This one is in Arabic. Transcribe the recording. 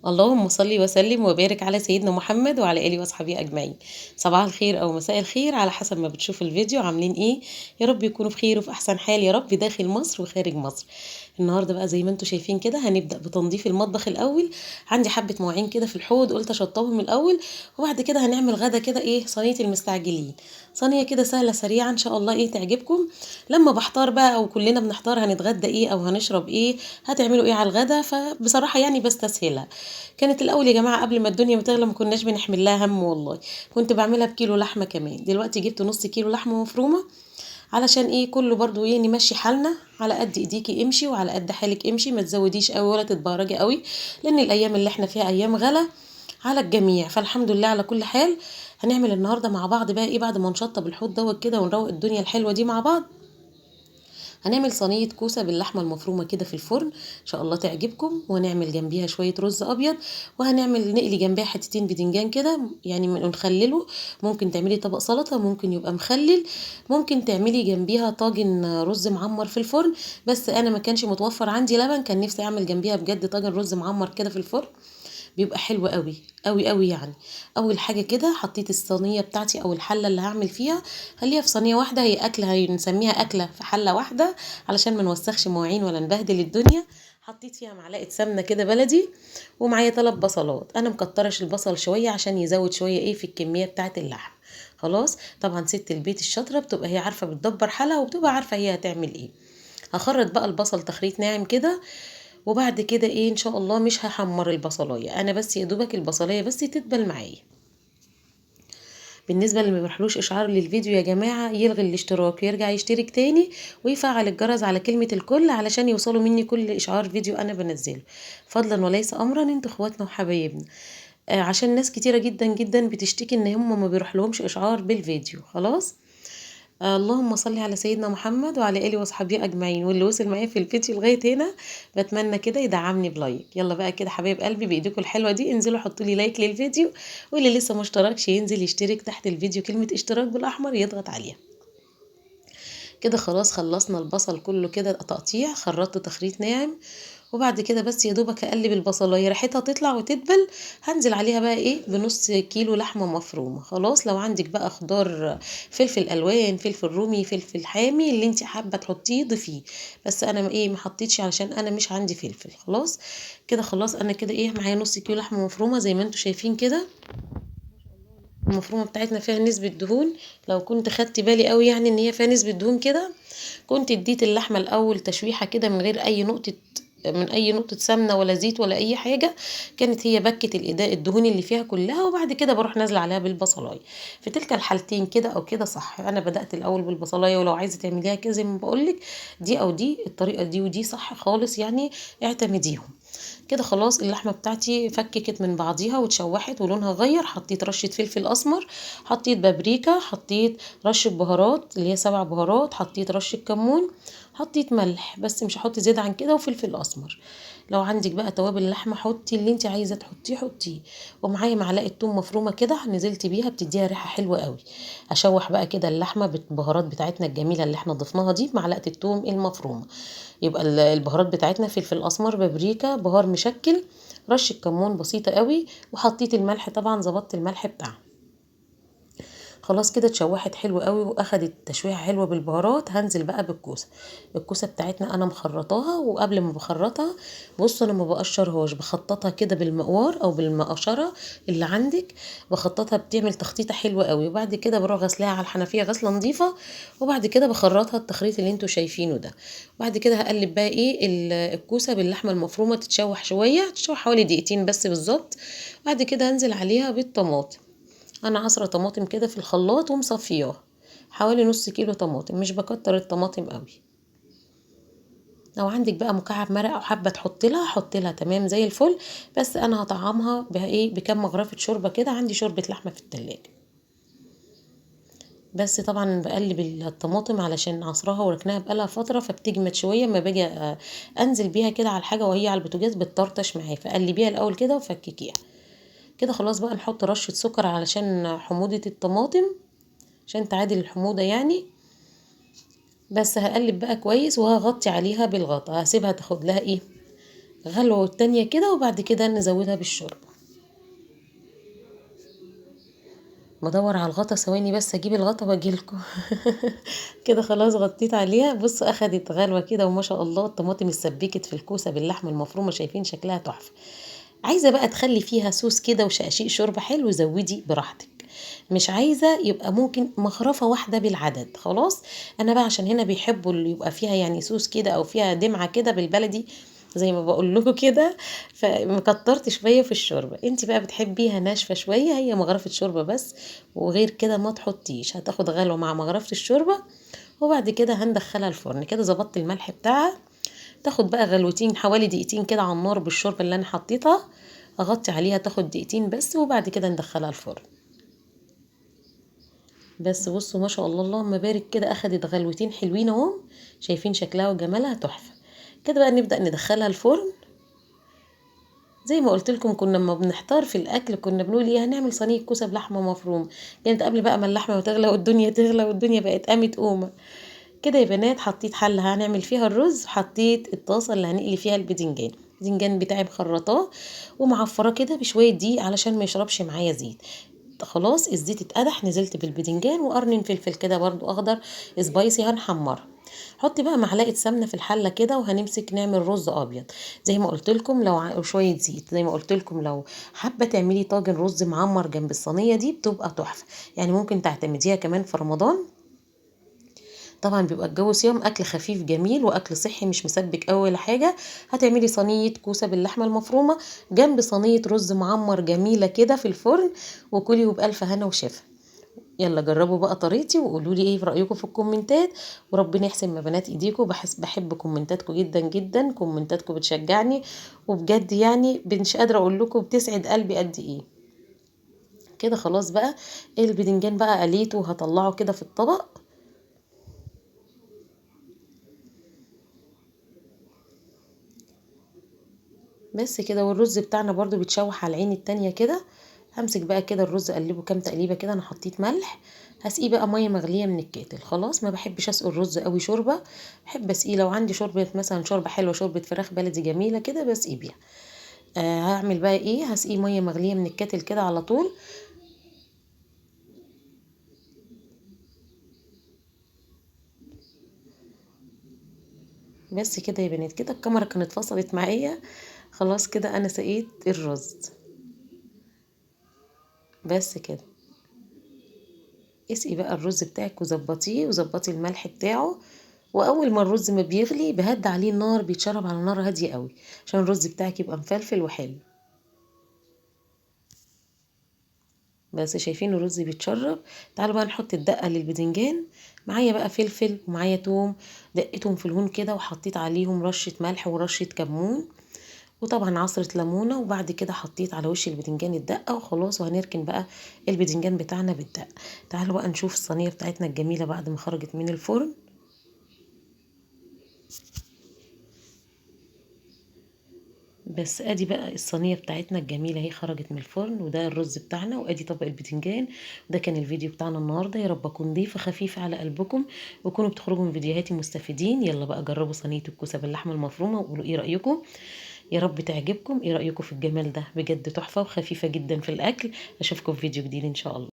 اللهم صل وسلم وبارك على سيدنا محمد وعلى آله وصحبه أجمعين. صباح الخير أو مساء الخير على حسب ما بتشوفوا الفيديو. عاملين إيه؟ يا رب يكونوا في خير وفي أحسن حال يا رب، داخل مصر وخارج مصر. النهارده بقى زي ما انتم شايفين كده هنبدأ بتنظيف المطبخ الأول. عندي حبة مواعين كده في الحوض قلت أشطبهم الأول، وبعد كده هنعمل غدا كده إيه، صينية المستعجلين. صينية كده سهلة سريعة إن شاء الله إيه تعجبكم. لما بحتار بقى أو كلنا بنحتار هنتغدى إيه أو هنشرب إيه، هتعملوا إيه على الغدا، فبصراحة يعني بستسهلها. كانت الاول يا جماعه قبل ما الدنيا بتغلى ما كناش بنحمل لها هم والله. كنت بعملها بكيلو لحمه، كمان دلوقتي جبت نص كيلو لحمه مفرومه. علشان ايه كله برضو ايه نمشي حالنا، على قد ايديكي امشي وعلى قد حالك امشي، ما تزوديش قوي ولا تتبهرجي قوي، لان الايام اللي احنا فيها ايام غلا على الجميع، فالحمد لله على كل حال. هنعمل النهارده مع بعض بقى ايه بعد ما نشطب الحوض دوت كده ونروق الدنيا الحلوه دي مع بعض. هنعمل صينية كوسة باللحمة المفرومة كده في الفرن، ان شاء الله تعجبكم، ونعمل جنبيها شوية رز ابيض، وهنعمل نقلي جنبها حتتين بدنجان كده يعني نخلله. ممكن تعملي طبق سلطة، ممكن يبقى مخلل، ممكن تعملي جنبيها طاجن رز معمر في الفرن. بس انا ما كانش متوفر عندي لبن، كان نفسي اعمل جنبيها بجد طاجن رز معمر كده في الفرن، بيبقى حلو قوي قوي قوي يعني. اول حاجه كده حطيت الصينيه بتاعتي او الحله اللي هعمل فيها، خليها في صينيه واحده، هي اكله هنسميها اكله في حله واحده علشان ما نوسخش مواعين ولا نبهدل الدنيا. حطيت فيها معلقه سمنه كده بلدي، ومعايا 3 بصلات، انا مكترش البصل شويه عشان يزود شويه ايه في الكميه بتاعه اللحم. خلاص طبعا ست البيت الشاطره بتبقى هي عارفه بتدبر حالها وبتبقى عارفه هي هتعمل ايه. هخرط بقى البصل تخريط ناعم كده، وبعد كده ايه ان شاء الله مش هحمر البصلايه انا، بس يا دوبك البصلايه بس تدبل معايا. بالنسبه اللي ما بيروحلوش اشعار للفيديو يا جماعه، يلغي الاشتراك يرجع يشترك تاني، ويفعل الجرس على كلمه الكل علشان يوصلوا مني كل اشعار فيديو انا بنزله. فضلا وليس امرا، انتوا اخواتنا وحبايبنا. عشان ناس كتيره جدا جدا بتشتكي ان هم ما بيروحلهمش اشعار بالفيديو. خلاص. اللهم صل على سيدنا محمد وعلى اله وصحبه اجمعين، واللي وصل معايا في الفيديو لغايه هنا بتمنى كده يدعمني بلايك. يلا بقى كده حبايب قلبي بايديكم الحلوه دي انزلوا حطوا لي لايك للفيديو، واللي لسه ما اشتركش ينزل يشترك تحت الفيديو كلمه اشتراك بالاحمر يضغط عليها. كده خلاص خلصنا البصل كله كده تقطيع، خرطته تخريط ناعم، وبعد كده بس يا دوبك اقلب البصلايه ريحتها تطلع وتدبل. هنزل عليها بقى ايه بنص كيلو لحمه مفرومه. خلاص لو عندك بقى خضار، فلفل الوان، فلفل رومي، فلفل حامي، اللي انت حابه تحطيه ضيفيه، بس انا ايه ما حطيتش علشان انا مش عندي فلفل. خلاص كده خلاص انا كده ايه معايا نص كيلو لحمه مفرومه زي ما انتم شايفين كده. المفرومه بتاعتنا فيها نسبه دهون، لو كنت خدت بالي قوي يعني ان هي فيها نسبه دهون كده، كنت اديت اللحمه الاول تشويحه كده من غير اي نقطه، من اي نقطه سمنه ولا زيت ولا اي حاجه، كانت هي بكت الدهون اللي فيها كلها، وبعد كده بروح نازله عليها بالبصلايه. في تلك الحالتين كده او كده صح، انا بدات الاول بالبصلايه، ولو عايزه تعمليها كده زي ما بقولك دي او دي الطريقه دي ودي صح خالص يعني، اعتمديهم. كده خلاص اللحمه بتاعتي فككت من بعضيها واتشوحت ولونها غير، حطيت رشه فلفل اسمر، حطيت بابريكا، حطيت رشه بهارات اللي هي 7 بهارات، حطيت رشه كمون، حطيت ملح بس مش هحط زيادة عن كده، وفلفل اسمر. لو عندك بقى توابل اللحمه حطي اللي انت عايزه تحطيه حطيه. ومعايا معلقه توم مفرومه كده نزلت بيها بتديها ريحه حلوه قوي. اشوح بقى كده اللحمه بالبهارات بتاعتنا الجميله اللي احنا ضفناها دي بمعلقه التوم المفرومه. يبقى البهارات بتاعتنا فلفل اسمر، بابريكا، بهار مشكل، رشه كمون بسيطه قوي، وحطيت الملح طبعا ظبطت الملح بتاعها. خلاص كده اتشوحت حلو قوي واخدت تشويحه حلوه بالبهارات. هنزل بقى بالكوسه. الكوسه بتاعتنا انا مخرطاها، وقبل ما بخرطها بصوا انا ما بقشرهاش، بخططها كده بالمقوار او بالمقشره اللي عندك، بخططها بتعمل تخطيطه حلوه قوي، وبعد كده بروح غسلاها على الحنفيه غسله نظيفه، وبعد كده بخرطها التخريط اللي انتوا شايفينه ده. وبعد كده هقلب بقى ايه الكوسه باللحمه المفرومه تتشوح شويه، تتشوح حوالي دقيقتين بس بالظبط. بعد كده انزل عليها بالطماطم. انا عصرة طماطم كده في الخلاط ومصفياها، حوالي نص كيلو طماطم، مش بكتر الطماطم قوي. لو عندك بقى مكعب مرق او حابه تحط لها حط لها تمام زي الفل، بس انا هطعمها بها ايه بكام مغرفه شوربه كده، عندي شوربه لحمه في التلاجة. بس طبعا بقلب الطماطم علشان عصرها وركناها بقالها فتره فبتجمد شويه، ما باجي انزل بيها كده على الحاجه وهي على البوتاجاز بتطرطش معايا، فقلبيها الاول كده وفككيها. كده خلاص بقى نحط رشه سكر علشان حموضه الطماطم، عشان تعادل الحموضة يعني. بس هقلب بقى كويس وهغطي عليها بالغطا، هسيبها تاخد لها ايه غلوة والتانية كده، وبعد كده نزودها بالشوربة. بدور على الغطا، ثواني بس اجيب الغطا واجيلكوا. كده خلاص غطيت عليها. بصوا اخدت غلوة كده وما شاء الله الطماطم اتسبكت في الكوسة باللحمة المفرومة، شايفين شكلها تحفة. عايزة بقى تخلي فيها صوص كده وشقشيق شوربة حلو، زودي براحتك. مش عايزة يبقى ممكن مغرفة واحدة بالعدد، خلاص. انا بقى عشان هنا بيحبوا اللي يبقى فيها يعني صوص كده او فيها دمعة كده بالبلدي، زي ما بقول لكم كده. فمكترت شوية في الشوربة. انت بقى بتحبيها ناشفة شوية، هي مغرفة شوربة بس، وغير كده ما تحطيش. هتاخد غلوة مع مغرفة الشوربة، وبعد كده هندخلها الفرن. كده ظبطت الملح بتاعها. تاخد بقى غلوتين حوالي دقيقتين كده على النار بالشوربة اللي انا حطيتها. اغطي عليها تاخد دقيقتين بس، وبعد كده ندخلها الفرن. بس بصوا ما شاء الله اللهم بارك، كده اخدت غلوتين حلوين اهو. شايفين شكلها وجمالها تحفة. كده بقى نبدأ ندخلها الفرن. زي ما قلت لكم، كنا لما بنحتار في الاكل كنا بنقول ايه، هنعمل صينيه كوسه بلحمه مفروم. كانت قبل بقى ما اللحمه تغلى والدنيا تغلى والدنيا بقت قامت قومه. كده يا بنات حطيت حله هنعمل فيها الرز، حطيت الطاسه اللي هنقلي فيها البدنجان. البدنجان بتاعي مخرطاه ومعفراه كده بشويه دقيق علشان ما يشربش معايا زيت. خلاص الزيت اتقدح، نزلت بالبدنجان وقرن فلفل كده برضو اخضر سبايسي هنحمرها. حطي بقى معلقه سمنه في الحله كده، وهنمسك نعمل رز ابيض. زي ما قلت لكم لو شويه زيت، زي ما قلت لكم لو حابه تعملي طاجن رز معمر جنب الصينيه دي بتبقى تحفه. يعني ممكن تعتمديها كمان في رمضان. طبعا بيبقى الجو صيام، اكل خفيف جميل واكل صحي مش مسبك قوي ولا حاجه. هتعملي صينيه كوسه باللحمه المفرومه جنب صينيه رز معمر جميله كده في الفرن، وكلي وبالف هنا وشفا. يلا جربوا بقى طريقتي وقولوا لي ايه رايكم في الكومنتات. وربنا يحسن ما بنات ايديكم. بحب كومنتاتكم جدا جدا، كومنتاتكم بتشجعني. وبجد يعني مش قادره اقول لكم بتسعد قلبي قد ايه. كده خلاص بقى البدنجان بقى قليته وهطلعه كده في الطبق. بس كده، والرز بتاعنا برضو بيتشوح على العين التانية كده. همسك بقى كده الرز اقلبه كام تقليبه كده. انا حطيت ملح. هسقيه بقى ميه مغليه من الكاتل. خلاص ما بحبش اسقي الرز قوي شوربه. بحب اسقيه لو عندي شوربه مثلا شوربه حلوه، شوربه فراخ بلدي جميله كده بسقي بيها. هعمل بقى ايه، هسقيه ميه مغليه من الكاتل كده على طول. بس كده يا بنات، كده الكاميرا كانت فصلت معايا. خلاص كده انا سقيت الرز. بس كده. اسقي بقى الرز بتاعك وظبطيه وظبطي الملح بتاعه. واول ما الرز ما بيغلي بهد عليه النار، بيتشرب على نار هاديه قوي عشان الرز بتاعك يبقى مفلفل وحلو. بس شايفين الرز بيتشرب. تعالوا بقى نحط الدقه للبدنجان. معايا بقى فلفل ومعايا توم. دقيتهم في الهون كده وحطيت عليهم رشه ملح ورشه كمون. وطبعا عصرة ليمونة. وبعد كده حطيت على وش البدنجان الدقة وخلاص، وهنركن بقى البدنجان بتاعنا بالدقة. تعالوا بقى نشوف الصينية بتاعتنا الجميلة بعد ما خرجت من الفرن. بس ادي بقى الصينيه بتاعتنا الجميله اهي خرجت من الفرن، وده الرز بتاعنا، وادي طبق البتنجان. ده كان الفيديو بتاعنا النهارده. يا رب اكون ضيفه خفيفه على قلبكم، وكونوا بتخرجوا من فيديوهاتي مستفيدين. يلا بقى جربوا صينيه الكوسه باللحمه المفرومه وقولوا ايه رايكم. يا رب تعجبكم. ايه رايكم في الجمال ده؟ بجد تحفه وخفيفه جدا في الاكل. اشوفكم في فيديو جديد ان شاء الله.